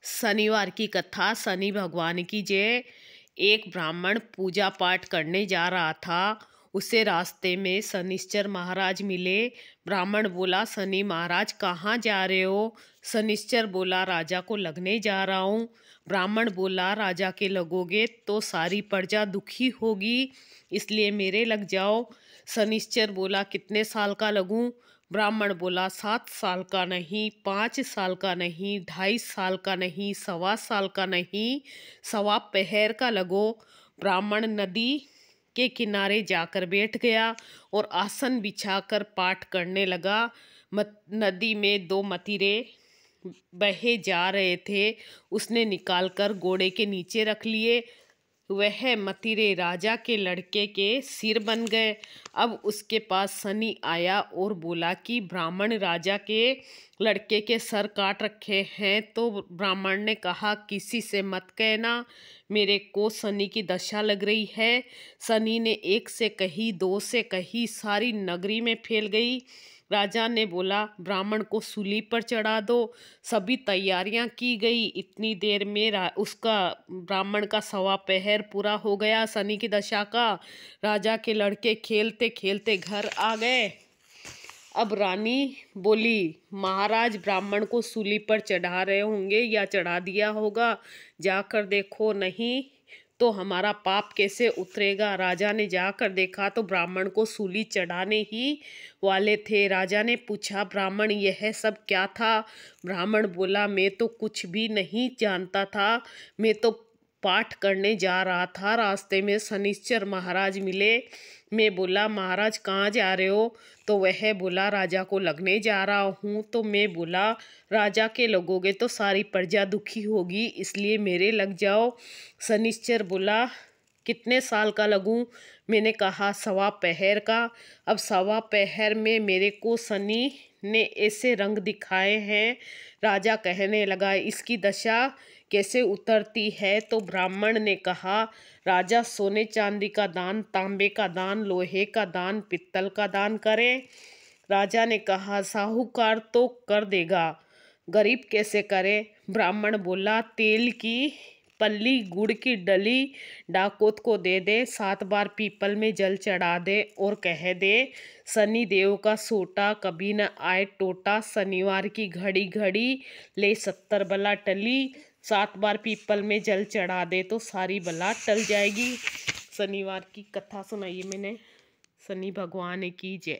शनिवार की कथा। शनि भगवान की जय। एक ब्राह्मण पूजा पाठ करने जा रहा था। उसे रास्ते में शनिश्चर महाराज मिले। ब्राह्मण बोला, शनि महाराज कहाँ जा रहे हो? शनिश्चर बोला, राजा को लगने जा रहा हूँ। ब्राह्मण बोला, राजा के लगोगे तो सारी प्रजा दुखी होगी, इसलिए मेरे लग जाओ। शनिश्चर बोला, कितने साल का लगूं? ब्राह्मण बोला, 7 साल का नहीं, 5 साल का नहीं, 2.5 साल का नहीं, 1.25 साल का नहीं, 1.25 पहर का लगो। ब्राह्मण नदी के किनारे जाकर बैठ गया और आसन बिछाकर पाठ करने लगा। नदी में 2 मतीरे बहे जा रहे थे। उसने निकालकर घोड़े के नीचे रख लिए। वह मतीरे राजा के लड़के के सिर बन गए। अब उसके पास शनि आया और बोला कि ब्राह्मण राजा के लड़के के सर काट रखे हैं। तो ब्राह्मण ने कहा, किसी से मत कहना, मेरे को शनि की दशा लग रही है। शनि ने 1 से कही, 2 से कही, सारी नगरी में फैल गई। राजा ने बोला, ब्राह्मण को सूली पर चढ़ा दो। सभी तैयारियां की गई। इतनी देर में उसका ब्राह्मण का 1.25 पहर पूरा हो गया शनि की दशा का। राजा के लड़के खेलते खेलते घर आ गए। अब रानी बोली, महाराज ब्राह्मण को सूली पर चढ़ा रहे होंगे या चढ़ा दिया होगा, जाकर देखो, नहीं तो हमारा पाप कैसे उतरेगा। राजा ने जाकर देखा तो ब्राह्मण को सूली चढ़ाने ही वाले थे। राजा ने पूछा, ब्राह्मण यह सब क्या था? ब्राह्मण बोला, मैं तो कुछ भी नहीं जानता था, मैं तो पाठ करने जा रहा था। रास्ते में शनिश्चर महाराज मिले। मैं बोला, महाराज कहाँ जा रहे हो? तो वह बोला, राजा को लगने जा रहा हूँ। तो मैं बोला, राजा के लगोगे तो सारी प्रजा दुखी होगी, इसलिए मेरे लग जाओ। शनिश्चर बोला, कितने साल का लगूं? मैंने कहा, 1.25 पहर का। अब 1.25 पहर में मेरे को शनि ने ऐसे रंग दिखाए हैं। राजा कहने लगा, इसकी दशा कैसे उतरती है? तो ब्राह्मण ने कहा, राजा सोने चांदी का दान, तांबे का दान, लोहे का दान, पित्तल का दान करे। राजा ने कहा, साहूकार तो कर देगा, गरीब कैसे करे? ब्राह्मण बोला, तेल की पल्ली, गुड़ की डली डाकोत को दे दे, 7 बार पीपल में जल चढ़ा दे और कह दे, शनि देव का सोटा कभी न आए टोटा। शनिवार की घड़ी घड़ी ले 70 बला टली। 7 बार पीपल में जल चढ़ा दे तो सारी बला टल जाएगी। शनिवार की कथा सुनाई मैंने। शनि भगवान की जय।